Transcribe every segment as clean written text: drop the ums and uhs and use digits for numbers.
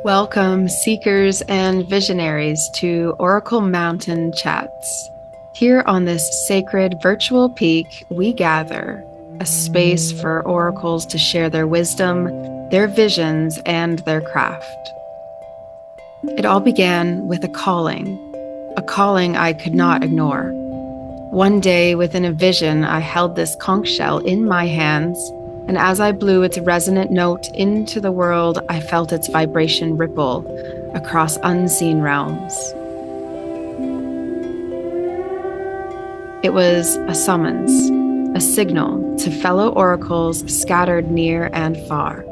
Welcome, seekers and visionaries, to Oracle Mountain Chats. Here on this sacred virtual peak, we gather a space for oracles to share their wisdom, their visions, and their craft. It all began with a calling I could not ignore. One day, within a vision, I held this conch shell in my hands, and as I blew its resonant note into the world, I felt its vibration ripple across unseen realms. It was a summons, a signal to fellow oracles scattered near and far.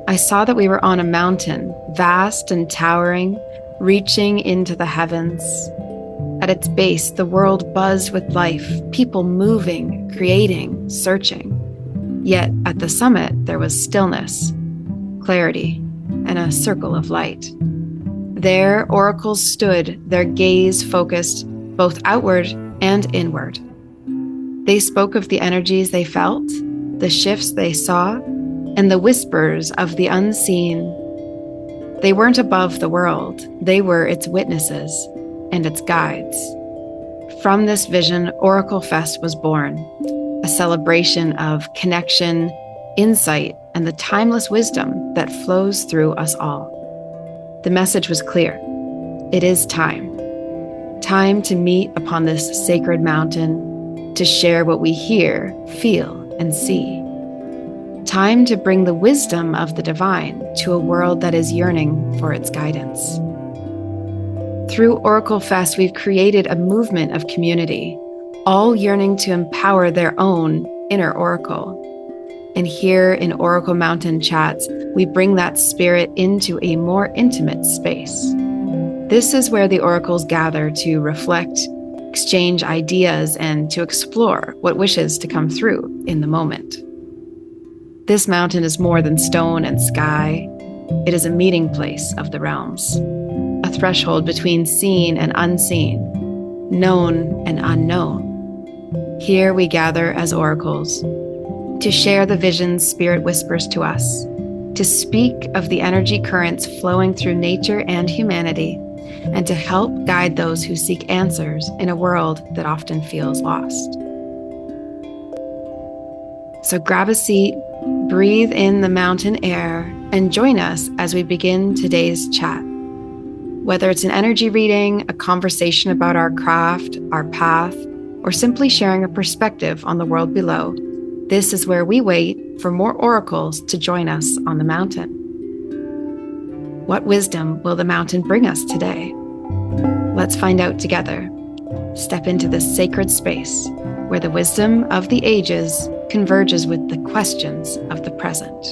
I saw that we were on a mountain, vast and towering, reaching into the heavens. At its base, the world buzzed with life, people moving, creating, searching. Yet at the summit, there was stillness, clarity, and a circle of light. There, oracles stood, their gaze focused both outward and inward. They spoke of the energies they felt, the shifts they saw, and the whispers of the unseen. They weren't above the world, they were its witnesses and its guides. From this vision, OracleFest was born, a celebration of connection, insight, and the timeless wisdom that flows through us all. The message was clear. It is time. Time to meet upon this sacred mountain, to share what we hear, feel, and see. Time to bring the wisdom of the divine to a world that is yearning for its guidance. Through OracleFest, we've created a movement of community, all yearning to empower their own inner oracle. And here in Oracle Mountain Chats, we bring that spirit into a more intimate space. This is where the oracles gather to reflect, exchange ideas, and to explore what wishes to come through in the moment. This mountain is more than stone and sky. It is a meeting place of the realms, a threshold between seen and unseen, known and unknown. Here we gather as oracles to share the visions Spirit whispers to us, to speak of the energy currents flowing through nature and humanity, and to help guide those who seek answers in a world that often feels lost. So grab a seat, breathe in the mountain air, and join us as we begin today's chat. Whether it's an energy reading, a conversation about our craft, our path, or simply sharing a perspective on the world below, this is where we wait for more oracles to join us on the mountain. What wisdom will the mountain bring us today? Let's find out together. Step into this sacred space where the wisdom of the ages converges with the questions of the present.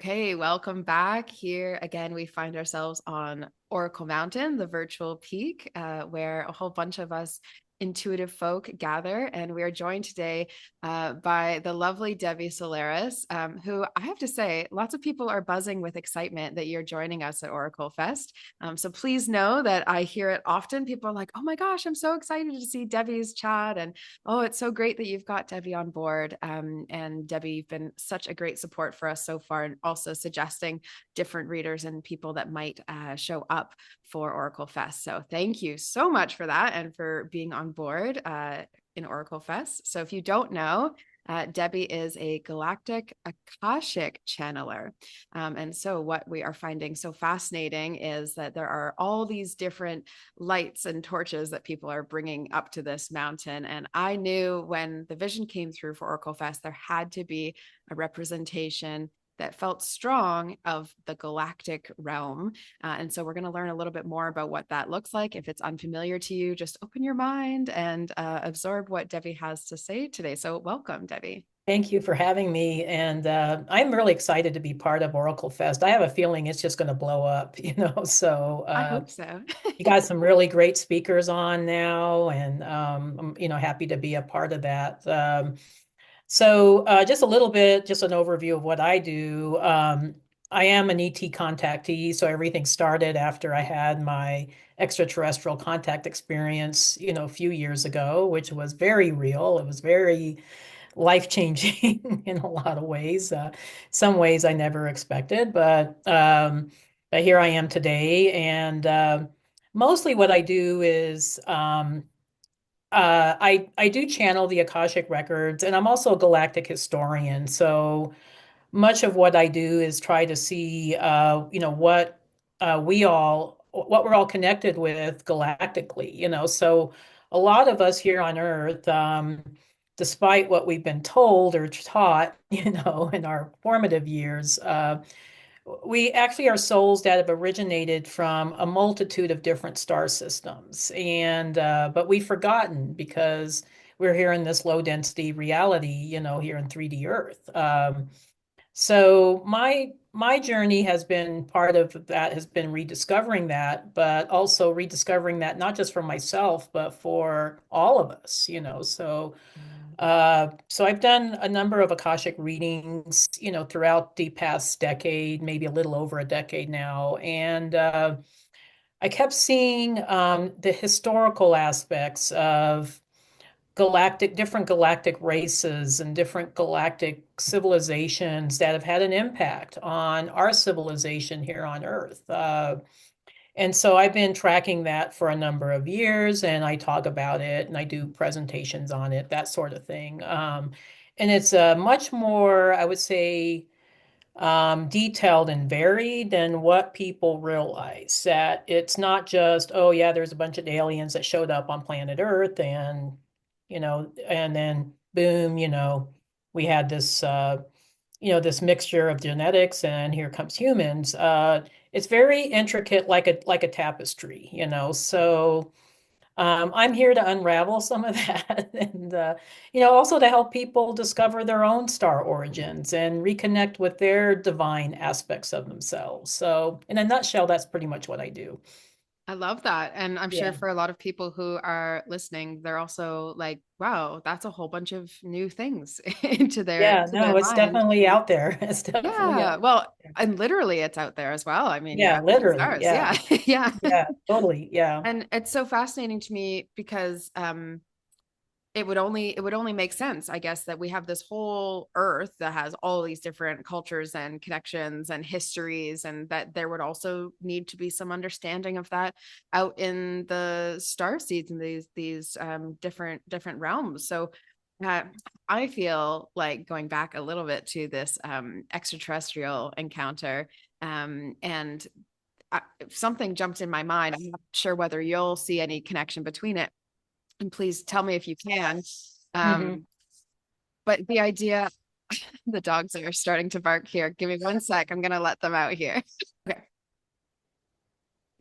Okay, welcome back. Here again, we find ourselves on Oracle Mountain, the virtual peak, where a whole bunch of us intuitive folk gather. And we are joined today by the lovely Debbie Solaris, who I have to say, lots of people are buzzing with excitement that you're joining us at OracleFest. So please know that I hear it often. People are like, oh my gosh, I'm so excited to see Debbie's chat. And oh, it's so great that you've got Debbie on board. And Debbie, you've been such a great support for us so far, and also suggesting different readers and people that might show up for OracleFest. So thank you so much for that and for being on board in OracleFest. So if you don't know, Debbie is a Galactic Akashic channeler. And so what we are finding so fascinating is that there are all these different lights and torches that people are bringing up to this mountain. And I knew when the vision came through for OracleFest, there had to be a representation that felt strong of the galactic realm. And so we're going to learn a little bit more about what that looks like. If it's unfamiliar to you, just open your mind and absorb what Debbie has to say today. So welcome, Debbie. Thank you for having me. And I'm really excited to be part of OracleFest. I have a feeling it's just going to blow up, so I hope so. you got some really great speakers on now, and I'm, happy to be a part of that. So just a little bit, just an overview of what I do. I am an ET contactee, so everything started after I had my extraterrestrial contact experience, a few years ago, which was very real. It was very life-changing in a lot of ways. Some ways I never expected, but here I am today. And mostly what I do is I do channel the Akashic records, and I'm also a galactic historian. So much of what I do is try to see, what what we're all connected with galactically, So a lot of us here on Earth, despite what we've been told or taught, in our formative years, we actually are souls that have originated from a multitude of different star systems, and but we've forgotten because we're here in this low density reality, here in 3D Earth. So my journey has been part of that has been rediscovering that, but also rediscovering that not just for myself, but for all of us, So I've done a number of Akashic readings, throughout the past decade, maybe a little over a decade now. And I kept seeing the historical aspects of different galactic races and different galactic civilizations that have had an impact on our civilization here on Earth. And so I've been tracking that for a number of years, and I talk about it and I do presentations on it, that sort of thing. And it's much more, I would say, detailed and varied than what people realize. That it's not just, oh yeah, there's a bunch of aliens that showed up on planet Earth, and then boom, we had this mixture of genetics, and here comes humans. It's very intricate, like a tapestry, So I'm here to unravel some of that, and also to help people discover their own star origins and reconnect with their divine aspects of themselves. So, in a nutshell, that's pretty much what I do. I love that. And I'm sure Yeah. for a lot of people who are listening, they're also like, wow, that's a whole bunch of new things Yeah, into no, their it's mind. definitely out there. It's definitely out Yeah. Well, there. and literally it's out there as well. I mean, Yeah, yeah, look at the literally. stars. Yeah. Yeah. Yeah. Yeah, totally. Yeah. And it's so fascinating to me because it would only make sense, I guess, that we have this whole earth that has all these different cultures and connections and histories, and that there would also need to be some understanding of that out in the star seeds and these different realms. So uh, I feel like going back a little bit to this extraterrestrial encounter, and something jumped in my mind. I'm not sure whether you'll see any connection between it, and please tell me if you can. Hmm. Um, but the idea, the dogs are starting to bark here. Give me one sec. I'm going to let them out here. Okay,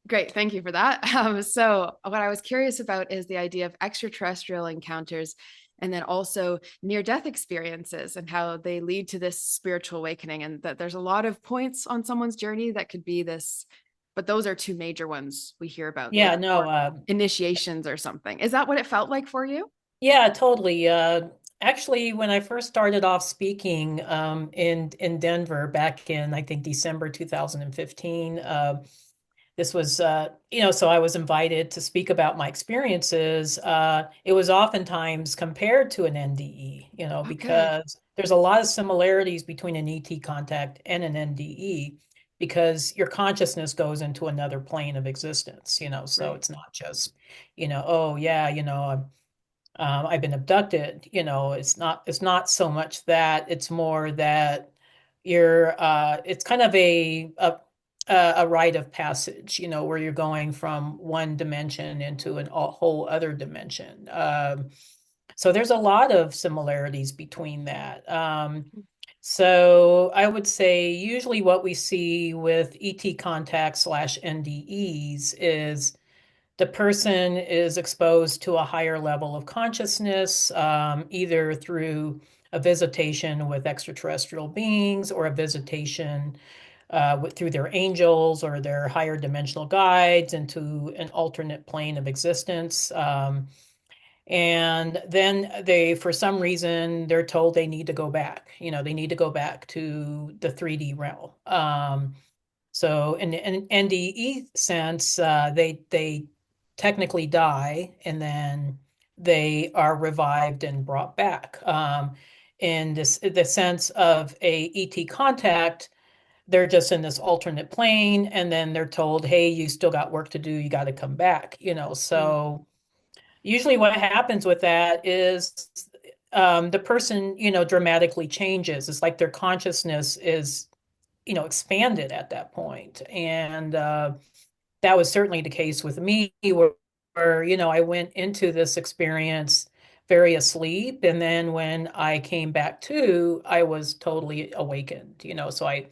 great. Thank you for that. So, what I was curious about is the idea of extraterrestrial encounters and then also near death experiences and how they lead to this spiritual awakening. And that there's a lot of points on someone's journey that could be this, but those are two major ones we hear about, like Yeah, no, initiations or something. Is that what it felt like for you? yeah, totally. Actually, when I first started off speaking in Denver back in, I think, December 2015, this was, so I was invited to speak about my experiences. It was oftentimes compared to an NDE, Okay. because there's a lot of similarities between an ET contact and an NDE because your consciousness goes into another plane of existence, so Right. it's not just, oh yeah, I've been abducted. It's not so much that, it's more that it's kind of a rite of passage, where you're going from one dimension into a whole other dimension. So there's a lot of similarities between that. So I would say usually what we see with ET contact slash NDEs is the person is exposed to a higher level of consciousness, either through a visitation with extraterrestrial beings or a visitation through their angels or their higher dimensional guides into an alternate plane of existence. And then for some reason, they're told they need to go back. They need to go back to the 3D realm. So in an NDE sense, they technically die and then they are revived and brought back. in this the sense of a ET contact. They're just in this alternate plane, and then they're told, "Hey, you still got work to do. You got to come back." Mm. So usually what happens with that is the person, dramatically changes. It's like their consciousness is, expanded at that point. And that was certainly the case with me, where, I went into this experience very asleep. And then when I came back to, I was totally awakened, so I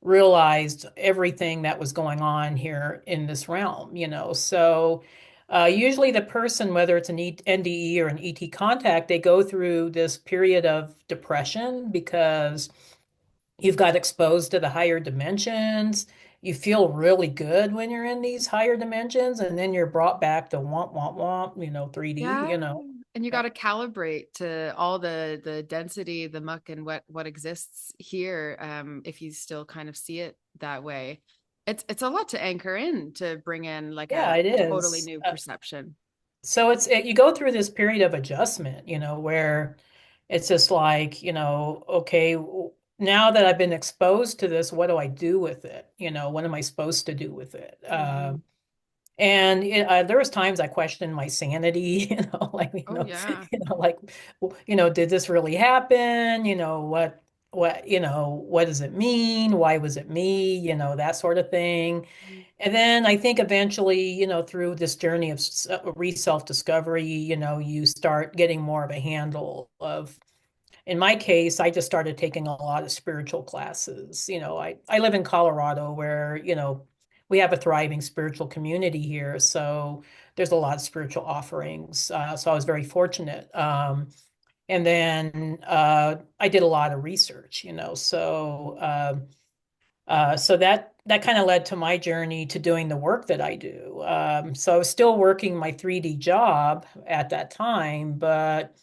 realized everything that was going on here in this realm, So usually the person, whether it's an NDE or an ET contact, they go through this period of depression because you've got exposed to the higher dimensions. You feel really good when you're in these higher dimensions, and then you're brought back to womp womp womp, 3D, Yeah. And you got to calibrate to all the density, the muck, and what exists here. If you still kind of see it that way, it's a lot to anchor in to bring in like Yeah, a it totally is. new perception. So you go through this period of adjustment, where it's just like, okay, now that I've been exposed to this, what do I do with it? What am I supposed to do with it? Mhm. And there was times I questioned my sanity, like, Oh yeah. like, did this really happen? What does it mean? Why was it me? That sort of thing. And then I think eventually, through this journey of self-discovery, you start getting more of a handle of, in my case, I just started taking a lot of spiritual classes. I live in Colorado where, we have a thriving spiritual community here. So there's a lot of spiritual offerings. So I was very fortunate. And then I did a lot of research, so that kind of led to my journey to doing the work that I do. So I was still working my 3D job at that time, but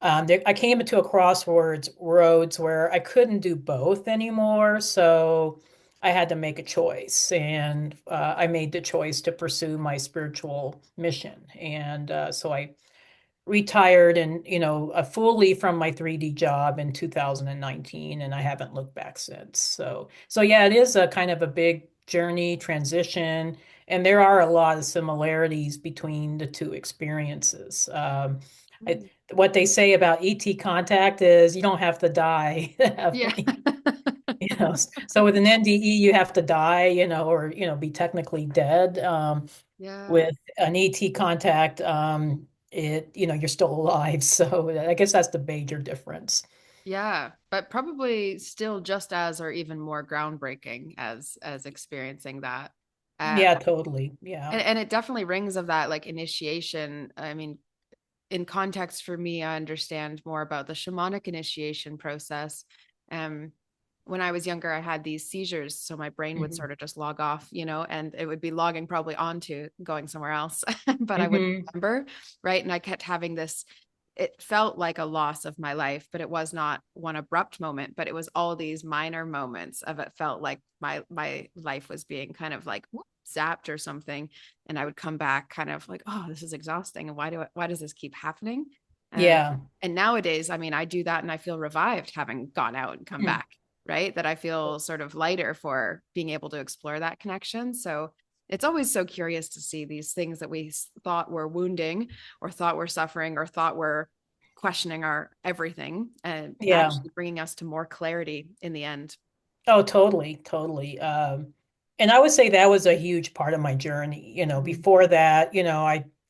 I came into a crossroads roads where I couldn't do both anymore. So I had to make a choice, and I made the choice to pursue my spiritual mission. And so I retired and fully from my 3D job in 2019, and I haven't looked back since. So yeah, it is a kind of a big journey transition, and there are a lot of similarities between the two experiences. I, Mm. what they say about ET contact is you don't have to die to have Yeah. one. So with an NDE you have to die, or be technically dead. Yeah. With an ET contact, you're still alive. So I guess that's the major difference. Yeah, but probably still just as or even more groundbreaking as experiencing that. Uh, Yeah, totally. Yeah. and it definitely rings of that like initiation. I mean, in context for me, I understand more about the shamanic initiation process. Um, when I was younger, I had these seizures, so my brain would Hmm. sort of just log off, and it would be logging probably onto going somewhere else, but I wouldn't Hmm. remember, right? And I kept having this. It felt like a loss of my life, but it was not one abrupt moment, but it was all these minor moments of it felt like my life was being kind of like whoop, zapped or something, and I would come back kind of like, oh, this is exhausting, and why does this keep happening? Uh, Yeah. and nowadays, I mean, I do that and I feel revived having gone out and come Hmm. back, right? That I feel sort of lighter for being able to explore that connection. So it's always so curious to see these things that we thought were wounding or thought were suffering or thought were questioning our everything and Yeah. actually bringing us to more clarity in the end. Oh, totally, totally. And I would say that was a huge part of my journey. Mhm. Before that,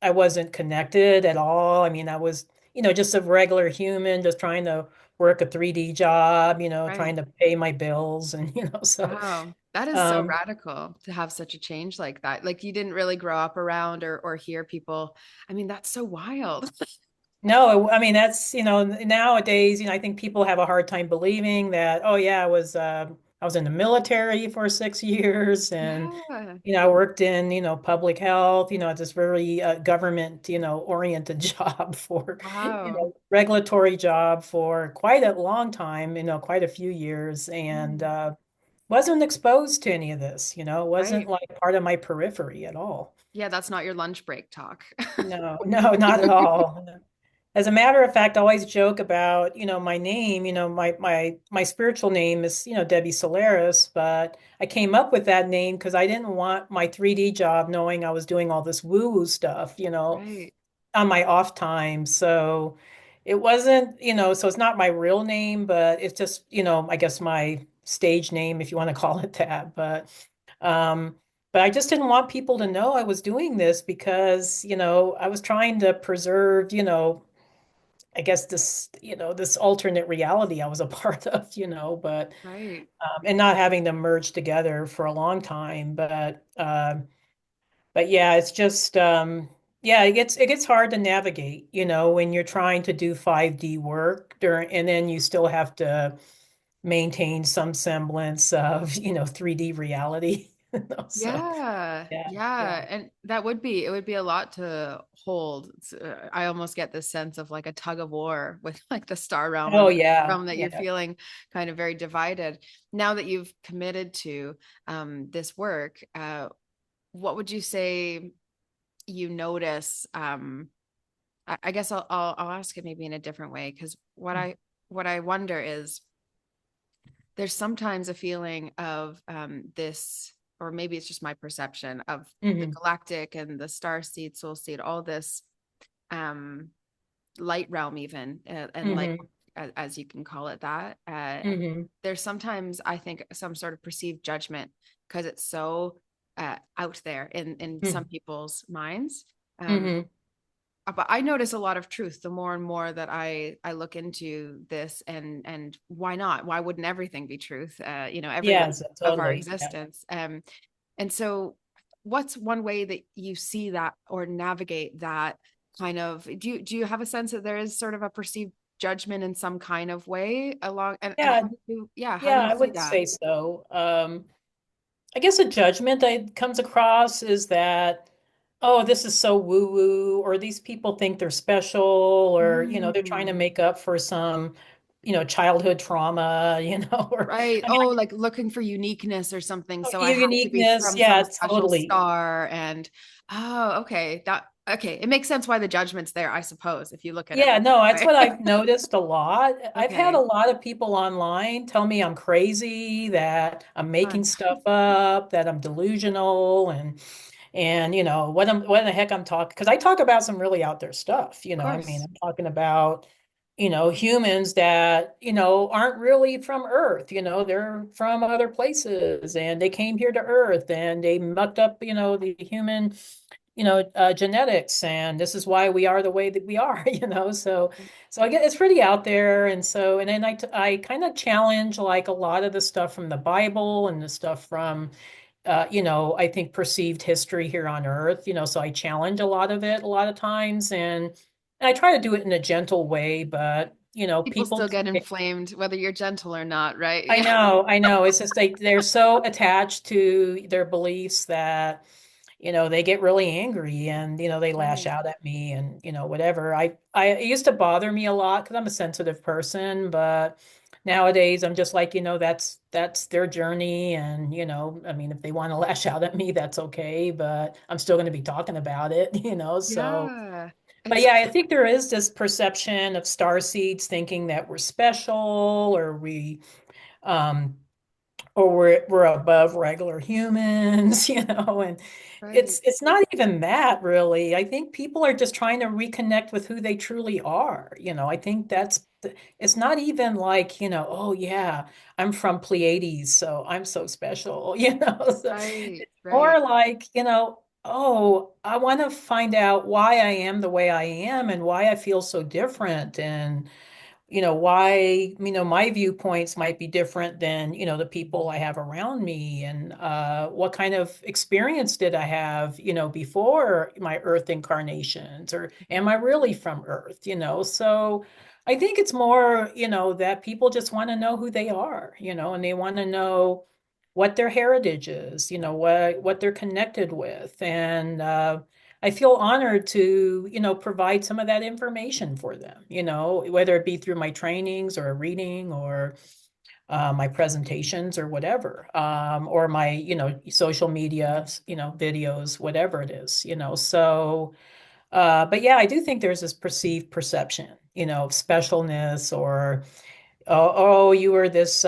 I wasn't connected at all. I mean, I was, just a regular human, just trying to work a 3D job, Right. trying to pay my bills, and so Wow. That is so um radical to have such a change like that. Like you didn't really grow up around or hear people. I mean, that's so wild. no, I mean that's, nowadays, I think people have a hard time believing that, oh yeah, I was in the military for 6 years, and Yeah. I worked in, public health, this very government, oriented job for, Wow. regulatory job for quite a long time, quite a few years, and Mm. wasn't exposed to any of this, wasn't Right. like part of my periphery at all. Yeah, that's not your lunch break talk. No, no, not at all. As a matter of fact, I always joke about, my name, my spiritual name is, Debbie Solaris, but I came up with that name because I didn't want my 3D job knowing I was doing all this woo-woo stuff, Right. on my off time. So it wasn't, so it's not my real name, but it's just, I guess my stage name, if you want to call it that. Um, but I just didn't want people to know I was doing this because, I was trying to preserve, I guess this alternate reality I was a part of, but Right. and not having them merge together for a long time. But yeah, it's just yeah, it gets hard to navigate, when you're trying to do 5D work during, and then you still have to maintain some semblance of, 3D reality. So Yeah, yeah, yeah. yeah, and it would be a lot to hold. I almost get this sense of like a tug of war with like the star realm Oh and yeah, realm that you're yeah. feeling kind of very divided. Now that you've committed to this work, what would you say you notice? I guess I'll ask it maybe in a different way because what I wonder is there's sometimes a feeling of this, or maybe it's just my perception of the Hmm. galactic and the star seed, soul seed, all this um, light realm, even and light, Hmm. as you can call it that. Hmm. There's sometimes I think some sort of perceived judgment because it's so out there in some Hmm. people's minds. Um, Hmm. but I notice a lot of truth the more and more that I look into this, and why not? Why wouldn't everything be truth? Every Yeah, layer so of our totally. Yeah. existence. And so, what's one way that you see that or navigate that kind of? Do you have a sense that there is sort of a perceived judgment in some kind of way along? And Yeah, how do you, yeah, how do yeah, you I see would that? say so. I guess a judgment that comes across is that, oh, this is so woo-woo, or these people think they're special, or, they're trying to Mm, make up for some, childhood trauma, or right. I mean, Oh, like looking for uniqueness or something. So I have to be uniqueness. from some Yeah, special totally. star. And oh, okay. Okay. It makes sense why the judgment's there, I suppose, if you look at it Yeah, no, that that's way. what I've noticed a lot. I've had a Okay. lot of people online tell me I'm crazy, that I'm making Fun. stuff up, that I'm delusional, and what the heck I'm talking, because I talk about some really out there stuff. Of I mean, course. I'm talking about humans that aren't really from Earth. They're from other places, and they came here to Earth, and they mucked up the human genetics, and this is why we are the way that we are. So I get it's pretty out there. And then I kind of challenge like a lot of the stuff from the Bible and the stuff from I think perceived history here on Earth. So I challenge a lot of it a lot of times, and I try to do it in a gentle way, but People people. still get inflamed, whether you're gentle or not, right? I Yeah. know, I know. It's just they're so attached to their beliefs that they get really angry, and they lash Right. out at me, and whatever. I it used to bother me a lot because I'm a sensitive person, but nowadays I'm just like, that's their journey, and I mean, if they want to lash out at me, that's okay, but I'm still going to be talking about it, so. Yeah. But It's yeah, I think there is this perception of star seeds thinking that we're special, or um we're above regular humans, and right. it's not even that really. I think people are just trying to reconnect with who they truly are. I think it's not even like, oh yeah, I'm from Pleiades, so I'm so special, So Right. it's Right. more like, oh, I want to find out why I am the way I am, and why I feel so different, and why my viewpoints might be different than the people I have around me, and what kind of experience did I have before my Earth incarnations, or am I really from Earth, so I think it's more that people just want to know who they are, and they want to know what their heritage is, what they're connected with, and I feel honored to, provide some of that information for them, whether it be through my trainings or a reading, or my presentations, or whatever, or my, social media, videos, whatever it is, so But yeah, I do think there's this perceived perception, of specialness or, oh, you were this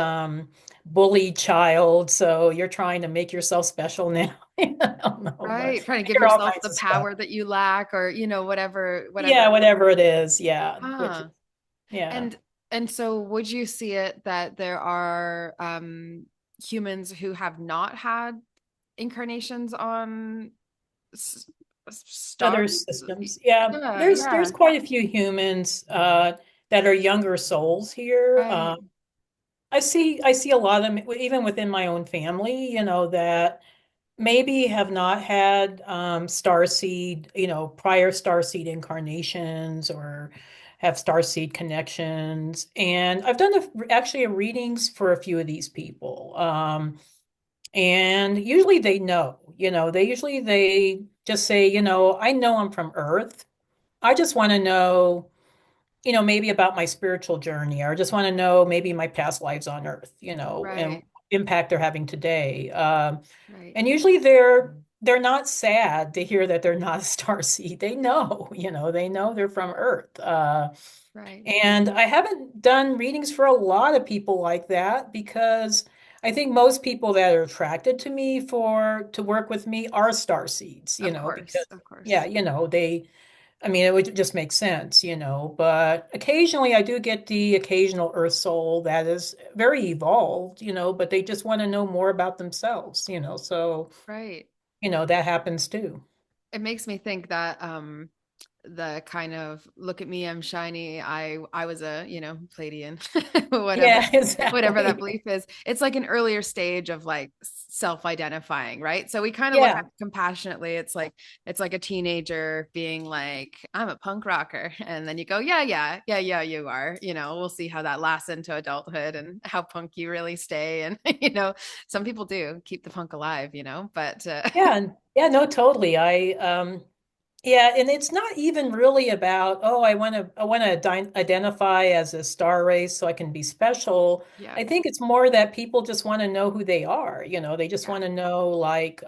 bullied child, so you're trying to make yourself special now. I don't know, but Right. Trying to I give hear all yourself kinds the of stuff. power that you lack or, whatever Yeah, it is. whatever it is. Yeah, which is, Huh. yeah. And and so would you see it that there are humans who have not had incarnations on s- stars? Other systems. Yeah, Yeah, there's yeah. quite a few humans that are younger souls here. Right, I see a lot of them even within my own family, that maybe have not had starseed, prior starseed incarnations or have starseed connections. And I've done actually readings for a few of these people. And usually they know, they just say, I know I'm from Earth. I just want to know, maybe about my spiritual journey, or just want to know maybe my past lives on Earth, and right, impact they're having today. right, And usually they're not sad to hear that they're not a star seed. They know, they know they're from Earth. right. And I haven't done readings for a lot of people like that because I think most people that are attracted to me to work with me are star seeds, Of because course, of yeah, course. I mean, it would just make sense, but occasionally I do get the occasional Earth soul that is very evolved, but they just want to know more about themselves, so, Right. that happens too. It makes me think that the kind of look at me, I'm shiny. I was a, Pleiadian, whatever Yeah, whatever that exactly. belief is. It's like an earlier stage of like self-identifying, right? So we kind of look at Yeah. it compassionately. It's like a teenager being like, I'm a punk rocker. And then you go, yeah, yeah, yeah, yeah, you are. We'll see how that lasts into adulthood and how punk you really stay. And some people do keep the punk alive, but Yeah, yeah, no, totally. Yeah, and it's not even really about, oh, I want to identify as a star race so I can be special. yeah, I think it's more that people just want to know who they are, they just yeah, want to know like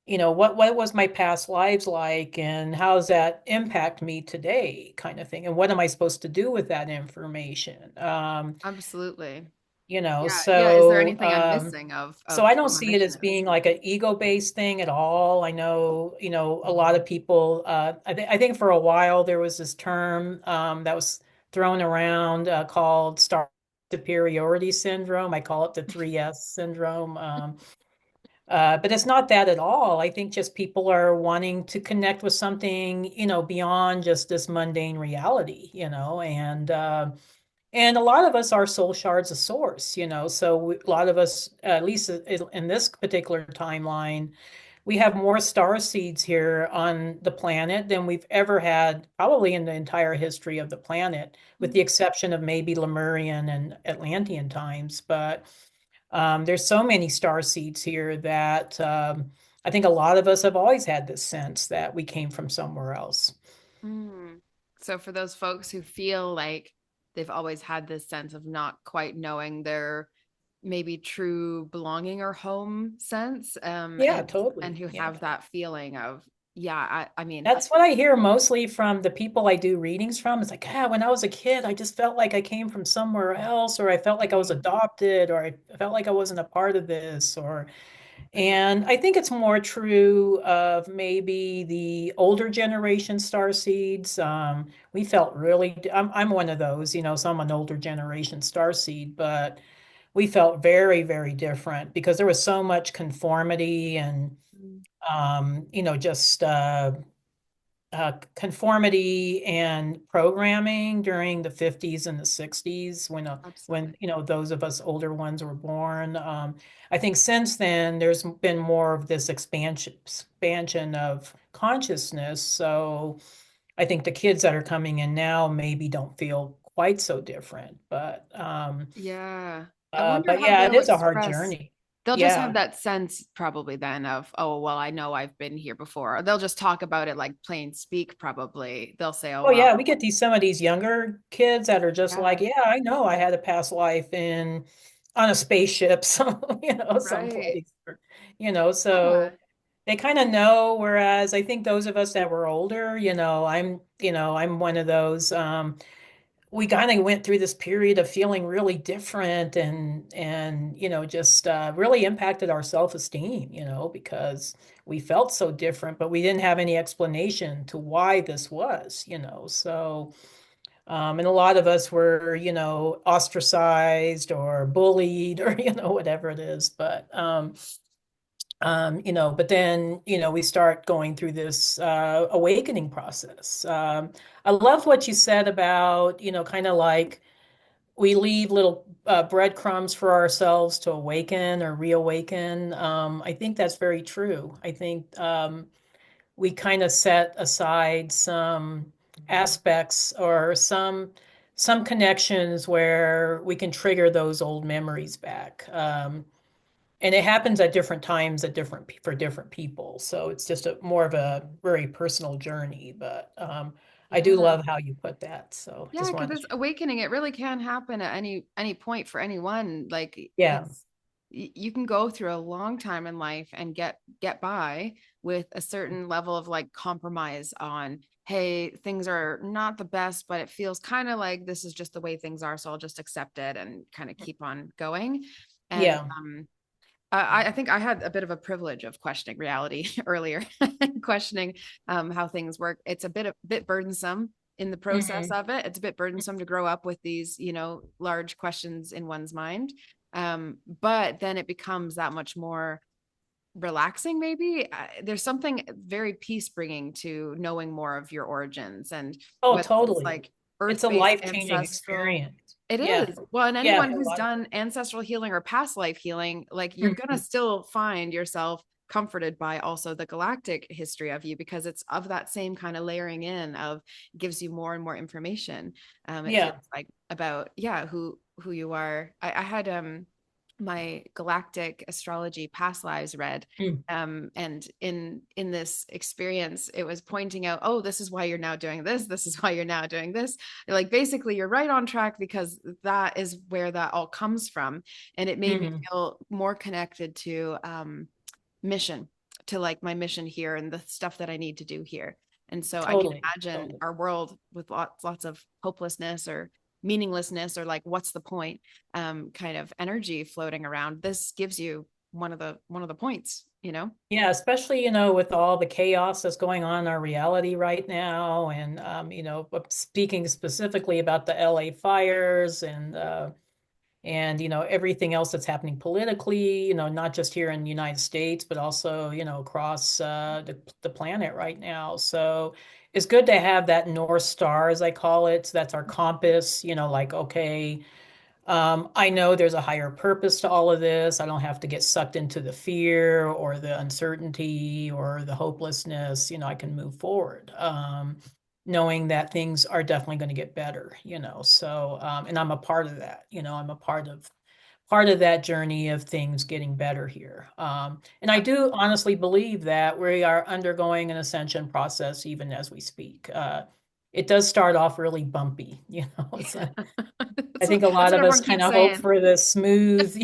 what was my past lives like and how does that impact me today kind of thing, and what am I supposed to do with that information? absolutely. You know, Yeah, yeah. Is there so anything I'm um missing of so of I don't what my see it mission as is? being like an ego-based thing at all. I know, a lot of people I think for a while there was this term that was thrown around called star superiority syndrome. I call it the 3S syndrome. But it's not that at all. I think just people are wanting to connect with something, beyond just this mundane reality, and a lot of us are soul shards of source, so a lot of us, at least in this particular timeline, we have more star seeds here on the planet than we've ever had, probably in the entire history of the planet, with the exception of maybe Lemurian and Atlantean times. But there's so many star seeds here that I think a lot of us have always had this sense that we came from somewhere else. Mm. So for those folks who feel like they've always had this sense of not quite knowing their maybe true belonging or home sense, Yeah, and totally. who Yeah. have that feeling of, yeah, I mean, That's what I hear mostly from the people I do readings from. It's like, yeah, when I was a kid, I just felt like I came from somewhere else, or I felt like I was right, adopted, or I felt like I wasn't a part of this, right. and I think it's more true of maybe the older generation star seeds. We felt really, I'm one of those, so I'm an older generation star seed, but we felt very, very different because there was so much conformity and, Mm, just conformity and programming during the 50s and the 60s when absolutely. those of us older ones were born. I think since then there's been more of this expansion of consciousness. So I think the kids that are coming in now maybe don't feel quite so different. Yeah. I wonder But how yeah, it they'll is a hard express. journey. They'll just have Yeah. that sense probably then of, oh, well, I know I've been here before. Or they'll just talk about it like plain speak, probably. They'll say, oh, Oh well, yeah, we get some of these younger kids that are just like, yeah, yeah, I know I had a past life on a spaceship, so right. someplace, so Huh. they kind of know, whereas I think those of us that were older, I'm one of those, we kind of went through this period of feeling really different and just really impacted our self-esteem, because we felt so different, but we didn't have any explanation to why this was, so and a lot of us were, ostracized or bullied or, whatever it is. But then, we start going through this awakening process. I love what you said about, kind of like we leave little breadcrumbs for ourselves to awaken or reawaken. I think that's very true. I think we kind of set aside some aspects or some connections where we can trigger those old memories back. And it happens at different times at for different people. So it's just a more of a very personal journey. But I do Yeah. love how you put that. So Yeah, just because wanted to this share. awakening, it really can happen at any point for anyone. Like, Yeah. because you can go through a long time in life and get by with a certain level of like compromise on, hey, things are not the best, but it feels kind of like this is just the way things are, so I'll just accept it and kind of keep on going. And Yeah. I think I had a bit of a privilege of questioning reality earlier, questioning how things work. It's a bit burdensome in the process Hmm. of it. It's a bit burdensome to grow up with these, large questions in one's mind. But then it becomes that much more relaxing, maybe. There's something very peace bringing to knowing more of your origins, and Oh, whether it's totally. like It's a earth-based life-changing ancestral. experience. It Yeah. is. Well, and Yeah, anyone for a who's lot of done ancestral healing or past life healing, like you're gonna people. still find yourself comforted by also the galactic history of you, because it's of that same kind of layering in of gives you more and more information. It feels Yeah. like about, yeah, who you are. I had my galactic astrology past lives read, Mm. and in this experience it was pointing out, oh, this is why you're now doing this is why you're now doing this. Like, basically you're right on track because that is where that all comes from. And it made me Hmm. feel more connected to mission, to like my mission here and the stuff that I need to do here. And so I can Totally. imagine Totally. our world with lots of hopelessness or meaninglessness, or like what's the point, kind of energy floating around. This gives you one of the points. Yeah, especially, with all the chaos that's going on in our reality right now. And, but speaking specifically about the LA fires and, everything else that's happening politically, not just here in the United States, but also, across the planet right now. So it's good to have that North Star, as I call it. So that's our compass, like, okay. I know there's a higher purpose to all of this. I don't have to get sucked into the fear or the uncertainty or the hopelessness. I can move forward, knowing that things are definitely going to get better. So and I'm a part of that. I'm a part of that journey of things getting better here. And I do honestly believe that we are undergoing an ascension process even as we speak. It does start off really bumpy. It's I think a That's lot what of us everyone kind keeps of hope saying. for the smooth,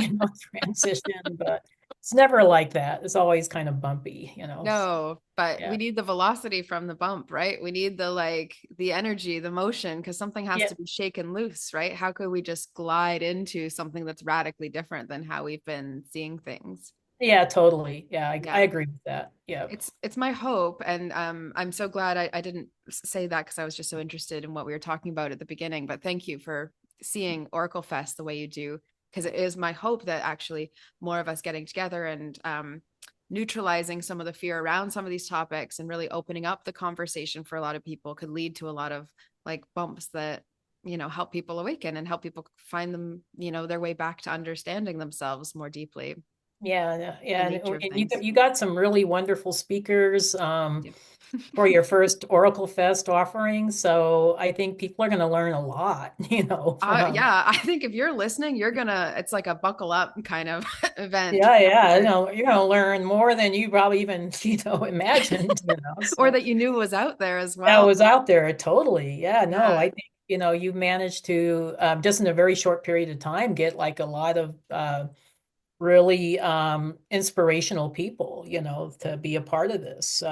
transition, but it's never like that. It's always kind of bumpy. No, but we Yeah. need the velocity from the bump, right? We need the energy, the motion, because something has Yeah. to be shaken loose, right? How could we just glide into something that's radically different than how we've been seeing things? Yeah, totally. Yeah, I Yeah. agree with that. Yeah. It's my hope, and I'm so glad I didn't say that because I was just so interested in what we were talking about at the beginning. But thank you for seeing OracleFest the way you do, because it is my hope that actually more of us getting together and neutralizing some of the fear around some of these topics and really opening up the conversation for a lot of people could lead to a lot of like bumps that help people awaken and help people find their way back to understanding themselves more deeply, Yeah, the yeah, nature of and you things. got, you got some really wonderful speakers Yeah. for your first Oracle Fest offering. So I think people are going to learn a lot, from. Yeah, I think if you're listening, it's like a buckle up kind of event Yeah, yeah, for, you're going to learn more than you probably even, imagined, or so. that you knew was out there as That well. was out there totally. Yeah, no, Yeah. I think, you managed to just in a very short period of time get like a lot of really inspirational people, to be a part of this.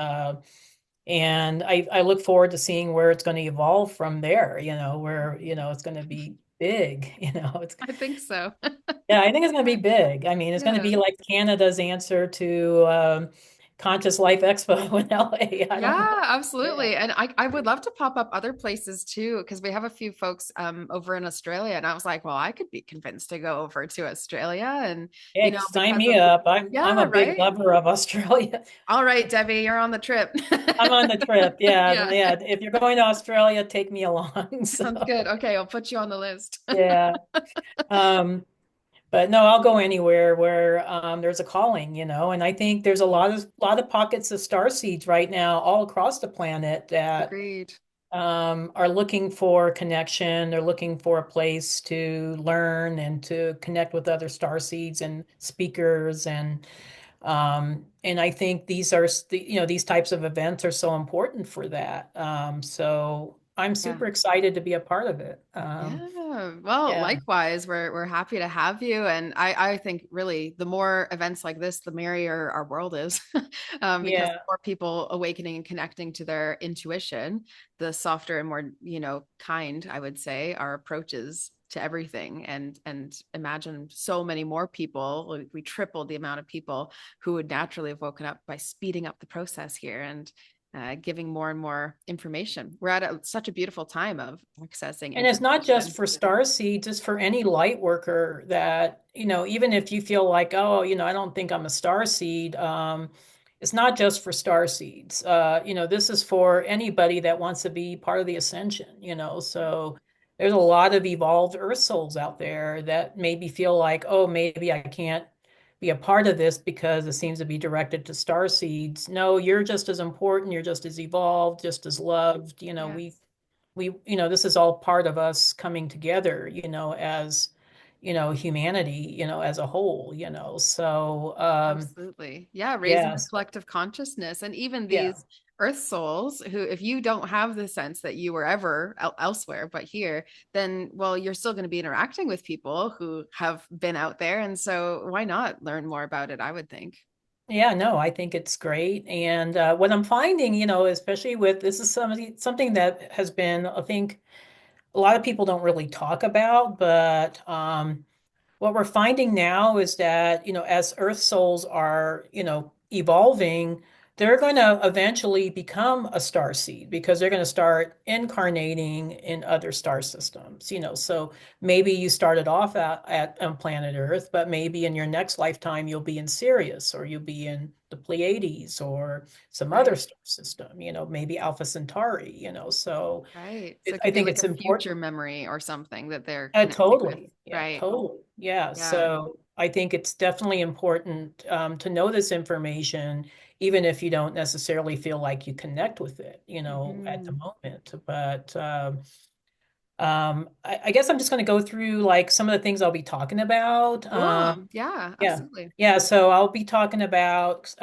And I look forward to seeing where it's going to evolve from there, where, it's going to be big, it's, I think so. yeah, I think it's going to be big. I mean, it's going to Yeah. be like Canada's answer to Conscious Life Expo in LA. I don't Yeah, know. Yeah. absolutely. And I would love to pop up other places too, because we have a few folks over in Australia. And I was like, well, I could be convinced to go over to Australia. And, Heck, sign because me of, up. I'm yeah, a big right. lover of Australia. All right, Debbie, you're on the trip. I'm on the trip. Yeah, Yeah, yeah. If you're going to Australia, take me along. So, sounds good. Okay, I'll put you on the list. yeah. Um, but no, I'll go anywhere where there's a calling, and I think there's a lot of pockets of star seeds right now all across the planet that Agreed. are looking for connection. They're looking for a place to learn and to connect with other star seeds and speakers, and I think these types of events are so important for that. So I'm Yeah. super excited to be a part of it. Yeah, well, Yeah, likewise, we're happy to have you, and I think really the more events like this, the merrier our world is, because the yeah. more people awakening and connecting to their intuition, the softer and more kind, I would say, our approaches to everything, and imagine so many more people. We tripled the amount of people who would naturally have woken up by speeding up the process here, and giving more and more information. We're at such a beautiful time of accessing And it's not just information. for star seeds, it's for any light worker that, even if you feel like, oh, I don't think I'm a star seed, it's not just for star seeds. This is for anybody that wants to be part of the ascension, so there's a lot of evolved earth souls out there that maybe feel like, oh, maybe I can't be a part of this because it seems to be directed to star seeds. No, you're just as important, you're just as evolved, just as loved. Yes, This is all part of us coming together, as, humanity, as a whole, so, absolutely. Yeah, raising the yes, collective consciousness. And even yeah, these earth souls who, if you don't have the sense that you were ever elsewhere but here, then, well, you're still going to be interacting with people who have been out there. And so why not learn more about it, I would think. yeah, no, I think it's great. And what I'm finding, especially with this is something that has been, I think, a lot of people don't really talk about, but what we're finding now is that, as Earth souls are, evolving, they're going to eventually become a star seed because they're going to start incarnating in other star systems, So maybe you started off at on planet Earth, but maybe in your next lifetime you'll be in Sirius or you'll be in the Pleiades or some other Right. star system, maybe Alpha Centauri, So Right. So it I could be think like it's a future important. memory or something that they're connecting with. Totally. Yeah, Right. totally. Yeah. Yeah. So I think it's definitely important to know this information, even if you don't necessarily feel like you connect with it, at the Mhm. moment. But I guess I'm just going to go through like some of the things I'll be talking about. Cool. Yeah, Yeah. absolutely. Yeah. So I'll be talking about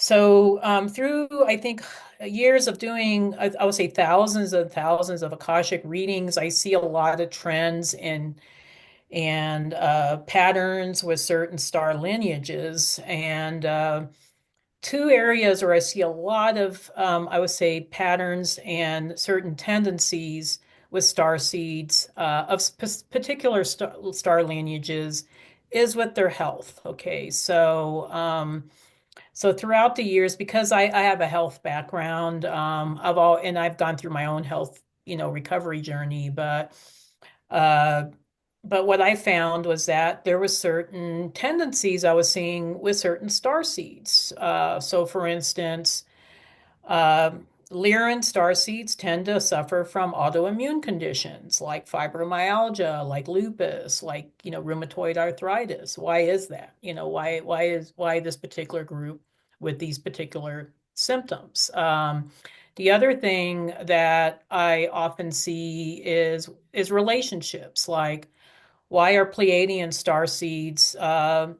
through, I think, years of doing, I would say thousands and thousands of Akashic readings, I see a lot of trends and patterns with certain star lineages. And two areas where I see a lot of, I would say, patterns and certain tendencies with star seeds of particular star lineages is with their health. Okay, so throughout the years, because I have a health background, I've gone through my own health, recovery journey, uh, but what I found was that there was certain tendencies I was seeing with certain star seeds. So for instance, uh, Lyran starseeds tend to suffer from autoimmune conditions like fibromyalgia, like lupus, like, rheumatoid arthritis. Why is that? Why this particular group with these particular symptoms? The other thing that I often see is relationships like why are Pleiadian starseeds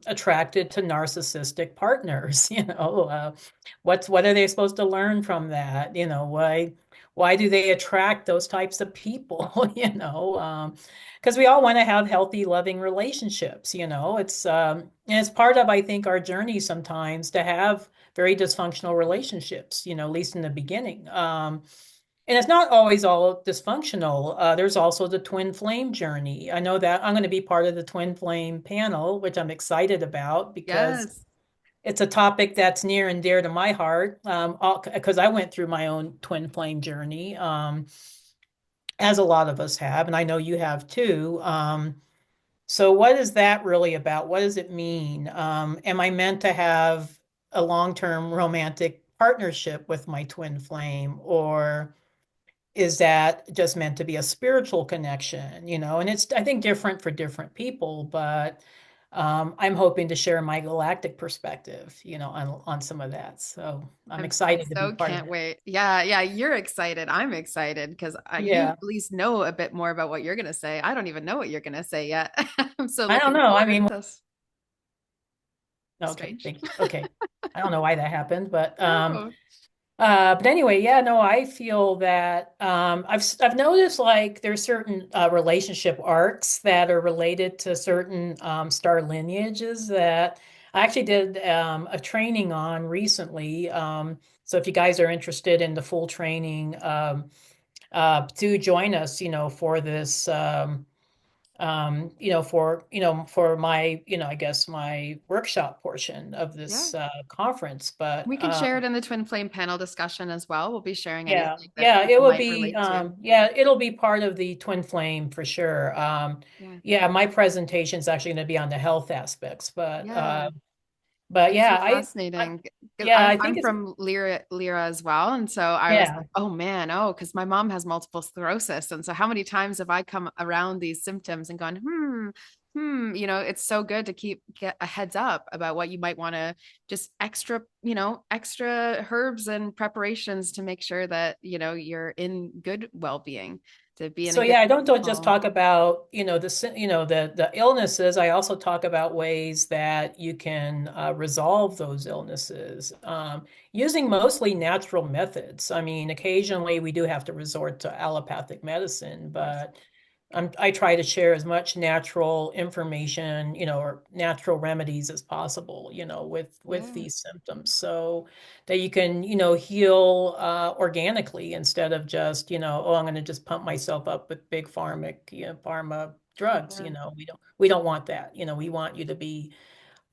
attracted to narcissistic partners? What are they supposed to learn from that? Why do they attract those types of people? Because we all want to have healthy, loving relationships. And it's part of, I think, our journey sometimes to have very dysfunctional relationships. At least in the beginning. And it's not always all dysfunctional. There's also the twin flame journey. I know that I'm going to be part of the twin flame panel, which I'm excited about because Yes. it's a topic that's near and dear to my heart. Because I went through my own twin flame journey, as a lot of us have, and I know you have too. So, what is that really about? What does it mean? Am I meant to have a long-term romantic partnership with my twin flame, or is that just meant to be a spiritual connection, and it's, I think, different for different people, but I'm hoping to share my galactic perspective, on some of that. So I'm I excited to be so part of can't it. wait. Yeah, yeah, you're excited. I'm excited because you Yeah. at least know a bit more about what you're going to say. I don't even know what you're going to say yet. I'm so I don't looking know. I forward mean, to this. okay, Strange. thank you. Okay. I don't know why that happened, but No. anyway, yeah, no, I feel that I've noticed like there's certain relationship arcs that are related to certain star lineages that I actually did a training on recently. So if you guys are interested in the full training, do join us, for this for my, I guess my workshop portion of Yeah. this conference. But We can share it in the twin flame panel discussion as well. We'll be sharing yeah, anything that yeah, it people will might be relate to. it'll be part of the twin flame for sure. Yeah. Yeah, my presentation is actually going to be on the health aspects, Yeah. but It's yeah, so I fascinating because yeah, I'm I think I'm it's from Lyra as well, and so I was yeah. like, oh man, oh, because my mom has multiple sclerosis, and so how many times have I come around these symptoms and gone, it's so good to get a heads up about what you might want to just extra herbs and preparations to make sure that you're in good well-being, to be in a So good yeah, I don't just cycle. talk about, the illnesses. I also talk about ways that you can resolve those illnesses using mostly natural methods. I mean, occasionally we do have to resort to allopathic medicine, Of course. but I try to share as much natural information, or natural remedies as possible, with Yeah, these symptoms, so that you can, heal organically instead of just, oh, I'm going to just pump myself up with big pharma drugs. yeah. We don't want that. We want you to be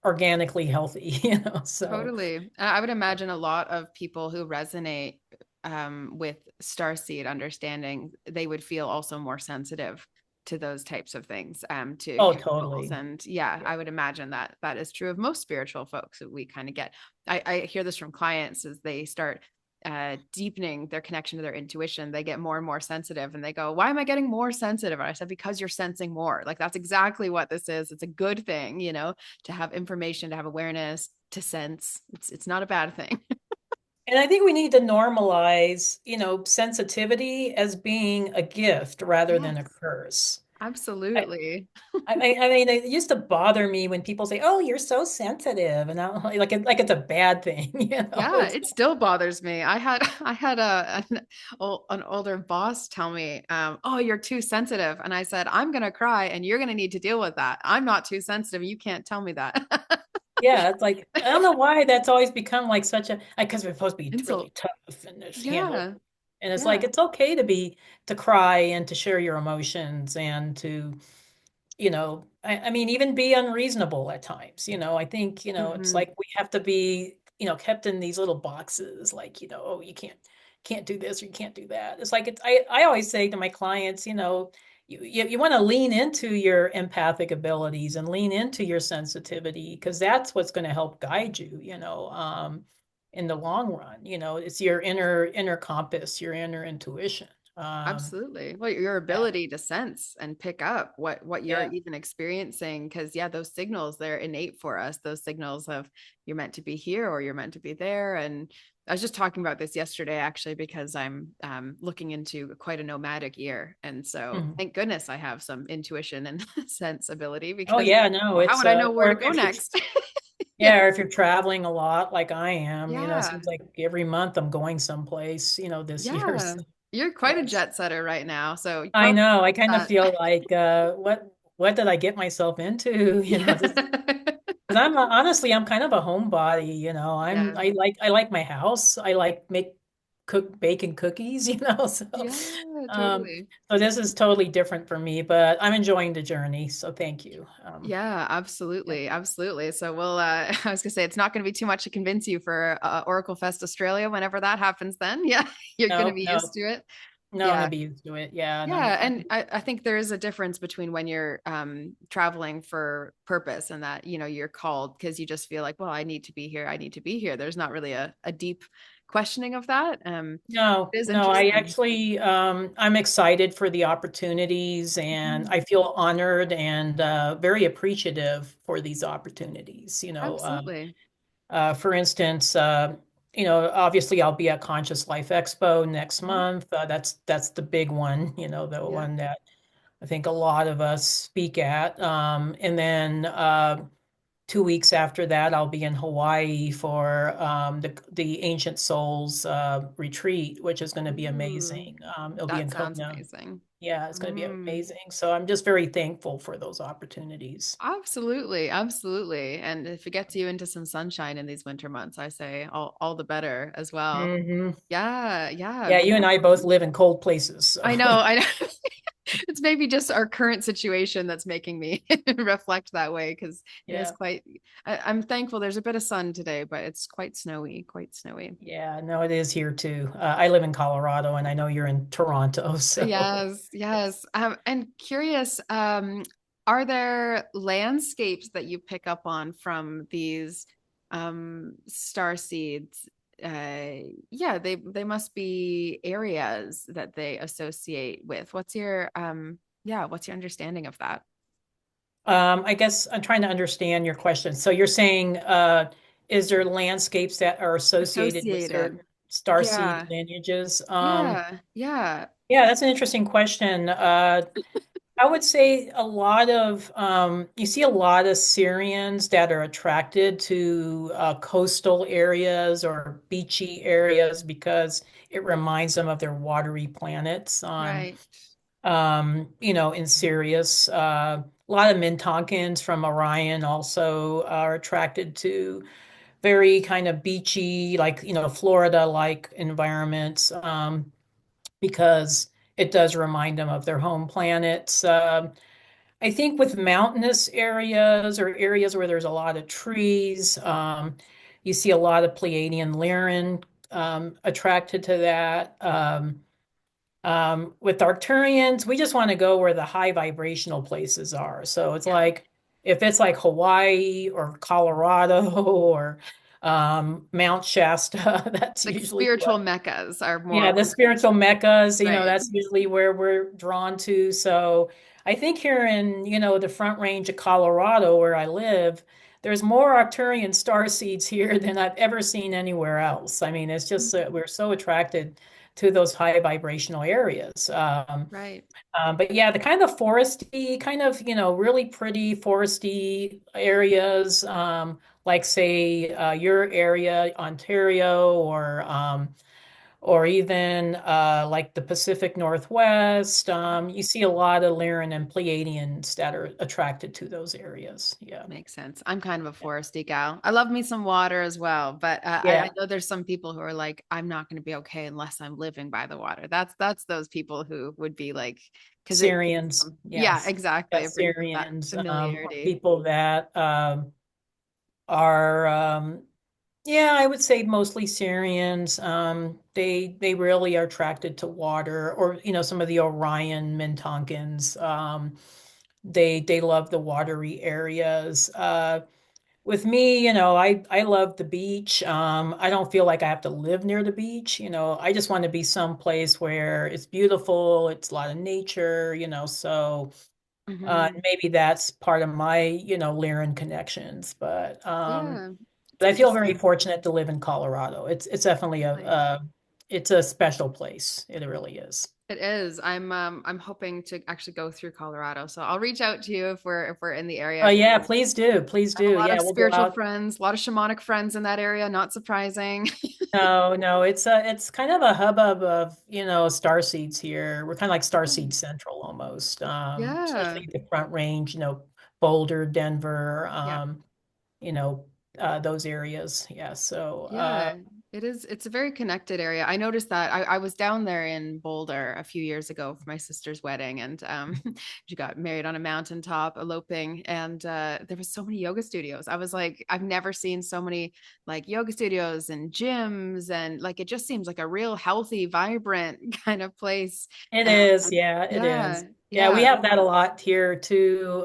organically healthy, so. Totally. I would imagine a lot of people who resonate with starseed understanding, they would feel also more sensitive to those types of things, to Oh, chemicals. totally. And yeah, Yeah. I would imagine that that is true of most spiritual folks that we kind of get. I hear this from clients as they start deepening their connection to their intuition. They get more and more sensitive and they go, why am I getting more sensitive? And I said, because you're sensing more. Like that's exactly what this is. It's a good thing, to have information, to have awareness, to sense. It's not a bad thing. And I think we need to normalize, sensitivity as being a gift rather than a Yes, curse. I, absolutely. I mean, it used to bother me when people say, "Oh, you're so sensitive," and I'm like it's a bad thing, Yeah, It's it still bothers me. I had an older boss tell me, "Oh, you're too sensitive," and I said, "I'm gonna cry, and you're gonna need to deal with that. I'm not too sensitive. You can't tell me that." yeah, it's like I don't know why that's always become like such a, because we're supposed to be really Insult. tough and just handle, Yeah, and it's like yeah, it's okay to cry and to share your emotions and to, I mean, even be unreasonable at times. I think, it's hmm like we have to be, kept in these little boxes, like, oh, you can't do this or you can't do that. It's like I always say to my clients, you want to lean into your empathic abilities and lean into your sensitivity because that's what's going to help guide you, in the long run. It's your inner compass, your inner intuition. Um, Absolutely. Well, your yeah, ability to sense and pick up what you're yeah. even experiencing, because yeah, those signals, they're innate for us. Those signals of you're meant to be here or you're meant to be there. And I was just talking about this yesterday, actually, because I'm looking into quite a nomadic year. And so Mhm. thank goodness I have some intuition and sensibility Oh because, yeah, no, well, how it's would I know where to or go if you're next? Yeah. yeah, or if you're traveling a lot like I am, it Yeah. seems like every month I'm going someplace, this year. Yeah. So, You're quite a yes. jet setter right now. So I perfect know. I for kind of that. feel like what did I get myself into? Just Yeah. because honestly, I'm kind of a homebody, Yeah. I like my house. I like baking cookies, so Yeah, um totally. so this is totally different for me, but I'm enjoying the journey. So thank you. Yeah, Yeah. absolutely. Absolutely. So we'll I was gonna say it's not gonna be too much to convince you for Oracle Fest Australia whenever that happens then. Yeah, you're gonna No, be used no, to it. no, I'm gonna Yeah. be used to it. Yeah, and Yeah. And I think there is a difference between when you're traveling for purpose and that, you're called because you just feel like, well, I need to be here. I need to be here. There's not really a deep questioning of that. no, It is no, I interesting. actually I'm excited for the opportunities, and Mhm. I feel honored and very appreciative for these opportunities. Absolutely. For instance, obviously I'll be at Conscious Life Expo next Mhm. month. That's the big one, the Yeah. one that I think a lot of us speak at. And then 2 weeks after that, I'll be in Hawaii for the Ancient Souls retreat, which is going to be Ooh, amazing. It'll be that in sounds Kona. amazing. Yeah, it's going to be Mm. amazing. So I'm just very thankful for those opportunities. Absolutely, absolutely. And if it gets you into some sunshine in these winter months, I say all the better as well. Hmm. Yeah, yeah. Yeah, you and I both live in cold places, so I know. It's maybe just our current situation that's making me reflect that way because it is yeah. quite, I'm thankful there's a bit of sun today, but it's quite snowy, quite snowy. Yeah, no, it is here too. I live in Colorado, and I know you're in Toronto, so Yes, yes. And curious, are there landscapes that you pick up on from these star seeds? Yeah, they must be areas that they associate with. What's your understanding of that? I guess I'm trying to understand your question. So you're saying, is there landscapes that are associated with Associated. certain starseed Yeah, lineages? yeah, yeah. Yeah, that's an interesting question. I would say you see a lot of Syrians that are attracted to coastal areas or beachy areas because it reminds them of their watery planets Right. in Sirius. A lot of Mintonkins from Orion also are attracted to very kind of beachy, like, Florida-like environments, because it does remind them of their home planets. I think with mountainous areas or areas where there's a lot of trees, you see a lot of Pleiadian Lyran attracted to that. With Arcturians, we just want to go where the high vibrational places are. So it's Yeah. like if it's like Hawaii or Colorado or Mount Shasta, that's Like usually spiritual what. meccas are Yeah, more the spiritual meccas, right. that's usually where we're drawn to. So I think here in, the Front Range of Colorado where I live, there's more Arcturian star seeds here than I've ever seen anywhere else. I mean, it's just we're so attracted to those high vibrational areas. Right. But yeah, the kind of foresty, kind of, really pretty foresty areas, like say your area, Ontario, or even like the Pacific Northwest. You see a lot of Lyran and Pleiadians that are attracted to those areas. Yeah. Makes sense. I'm kind of a foresty gal. I love me some water as well, but I Yeah. know there's some people who are like, I'm not going to be okay unless I'm living by the water. That's those people who would be like, because it brings Syrians. yeah, Yes. exactly. It Yes, brings them that Syrians, or familiarity. people that are, yeah, I would say mostly Syrians. They really are attracted to water, or some of the Orion Mintonkins. They love the watery areas. With me, I love the beach. I don't feel like I have to live near the beach. I just want to be someplace where it's beautiful, it's a lot of nature, so Hmm. maybe that's part of my, Lyran connections. But Yeah. But I feel very interesting. fortunate to live in Colorado. It's definitely Really. it's a special place. It really is. It is. I'm hoping to actually go through Colorado. So I'll reach out to you if we're in the Oh area. yeah, please do. Please I have a do. lot Yeah, of we'll go spiritual out. friends, a lot of shamanic friends in that area, not surprising. No, no, it's kind of a hubbub of, Starseeds here. We're kind of like Starseed Central almost. Yeah. Especially the Front Range, Boulder, Denver, Yeah. you know, those areas. Yeah. So, Yeah, it is. It's a very connected area. I noticed that I was down there in Boulder a few years ago for my sister's wedding, and she got married on a mountaintop, eloping, and there was so many yoga studios. I was like, I've never seen so many like yoga studios and gyms, and like it just seems like a real healthy, vibrant kind of place. it And is. Yeah, it yeah, is. Yeah, we yeah, have that a lot here too.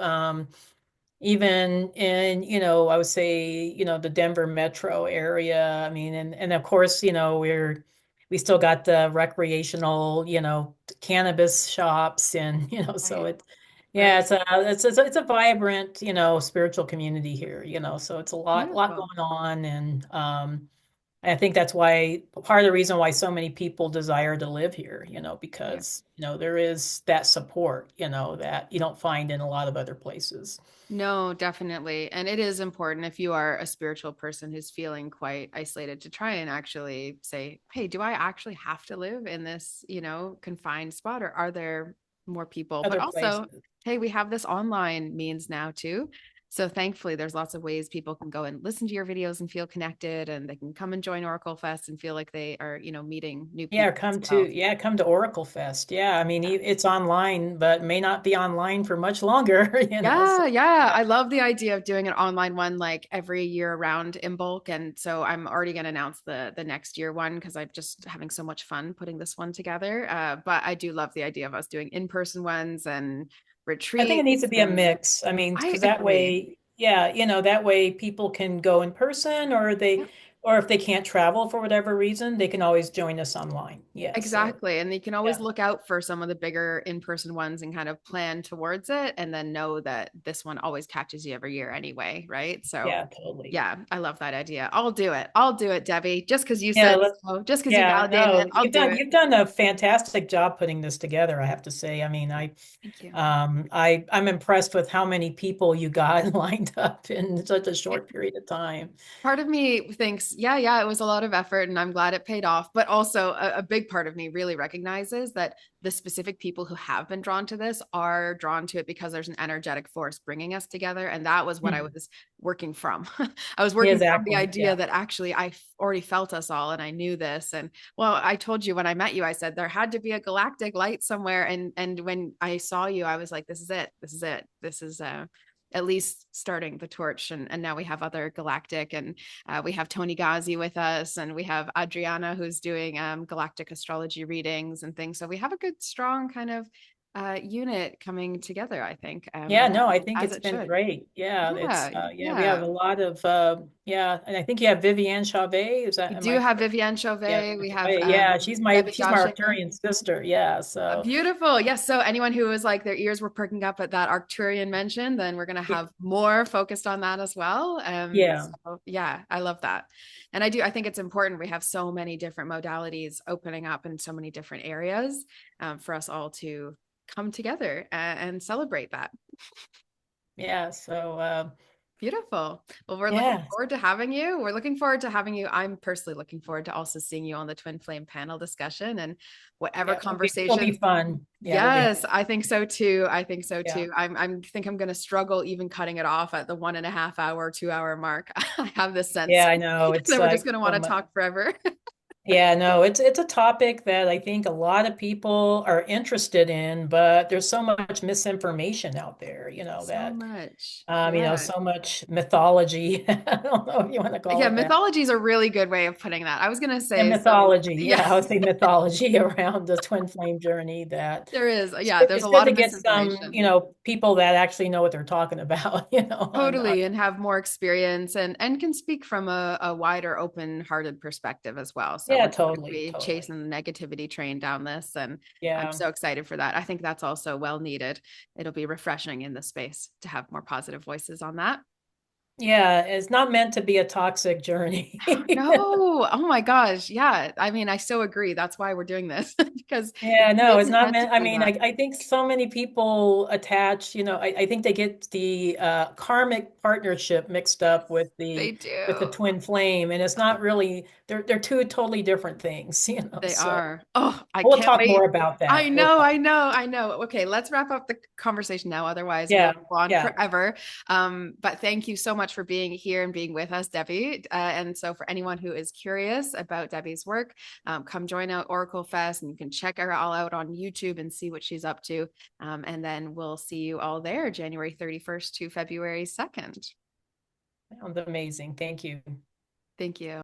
Even in, I would say, the Denver metro area. I mean, and of course, we still got the recreational, cannabis shops and, so right, yeah, right. it's a vibrant, spiritual community here, so it's a lot Beautiful. going on. And I think that's why part of the reason why so many people desire to live here, Yeah. because, there is that support, that you don't find in a lot of other places. No, definitely. And it is important if you are a spiritual person who's feeling quite isolated to try and actually say, hey, do I actually have to live in this, confined spot, or are there more people? But Other also, places. hey, we have this online means now too. So thankfully, there's lots of ways people can go and listen to your videos and feel connected, and they can come and join OracleFest and feel like they are, meeting new Yeah, people as well. come to OracleFest. Yeah, I mean, Yeah. it's online, but may not be online for much longer, so Yeah, yeah. yeah. I love the idea of doing an online one like every year around in bulk. And so I'm already going to announce the next year one because I'm just having so much fun putting this one together. But I do love the idea of us doing in-person ones and I think it needs to retreats. be a And mix. I mean, I because that agree. way, yeah, that way people can go in person, or if they can't travel for whatever reason, they can always join us online. Yeah, so Exactly. And you can always yeah. look out for some of the bigger in-person ones and kind of plan towards it and then know that this one always catches you every year anyway, right? So Yeah, totally. yeah, I love that idea. I'll do it. I'll do it, Debbie. Just because you Yeah, said so, just because you yeah, validated it, no, I'll do it. you've done a fantastic job putting this together, I have to say. I mean, Thank you. I'm impressed with how many people you got lined up in such a short period of time. Part of me thinks, yeah, it was a lot of effort and I'm glad it paid off. But also, a big part of me really recognizes that the specific people who have been drawn to this are drawn to it because there's an energetic force bringing us together. And that was what I Hmm. was working from. I was Yeah, working from the exactly. idea Yeah. that actually already felt us all and I knew this. And well, I told you when I met you, I said there had to be a galactic light somewhere. And when I saw you, I was like, this is it. This is it. This is at least starting the torch. And now we have other galactic, and we have Tony Ghazi with us, and we have Adriana who's doing galactic astrology readings and things. So we have a good, strong kind of unit coming together, I think, Yeah, no, I think as it's it been should. great. Yeah, it's Yeah, yeah, we have yeah. a lot of yeah, and I think you have Vivienne Chauvet. Is We that am do I have correct? Vivienne Yeah, Chauvet. We have Chauvet. Yeah, Debbie she's my Gashica. Arcturian sister. Yeah, so Beautiful. Yes. So anyone who was like their ears were perking up at that Arcturian mention, then we're going to have more focused on that as well. yeah. So yeah, I love that. And I think it's important. We have so many different modalities opening up in so many different areas for us all to come together and celebrate that. Yeah, so Beautiful. Well, we're looking yeah. forward to having you. We're looking forward to having you. I'm personally looking forward to also seeing you on the Twin Flame panel discussion and whatever Yeah, it'll be conversations. fun. Yeah, it'll be Yes, I think so too. I think so yeah. too. I'm going to struggle even cutting it off at the 1.5 hour, 2 hour mark. I have this sense Yeah, I know. It's that we're just like going to want so to much. talk forever. Yeah, no, it's a topic that I think a lot of people are interested in, but there's so much misinformation out there, So much. so Yeah. much mythology. I don't know if you want to call Yeah, it that. mythology is a really good way of putting that. I was going to And say so. mythology, Yeah, yeah, I would say mythology around the twin flame journey that there is. Yeah, there's it's a good lot to of get some, misinformation. people that actually know what they're talking about, on Totally, and have more experience and can speak from a wider, open-hearted perspective as well. So we're yeah, not going to totally, be totally. chasing the negativity train down this, and I'm Yeah. so excited for that. I think that's also well needed. It'll be refreshing in the space to have more positive voices on that. Yeah, it's not meant to be a toxic journey. No. Oh my gosh. Yeah. I mean, I so agree. That's why we're doing this because Yeah, it no, it's isn't not meant to meant. I be mean, that. I think so many people attach, I think they get the karmic partnership mixed up They with the do. twin flame, and it's not really, they're two totally different things, They so are. Oh, I we'll can't talk wait. more about I that. We'll know, talk. I know, I know. Okay, let's wrap up the conversation now. Otherwise, we'll Yeah, go on yeah. forever. But thank you so much for being here and being with us, Debbie. And so, for anyone who is curious about Debbie's work, come join out Oracle Fest, and you can check her all out on YouTube and see what she's up to. And then we'll see you all there, January 31st to February 2nd. Sounds amazing. Thank you. Thank you.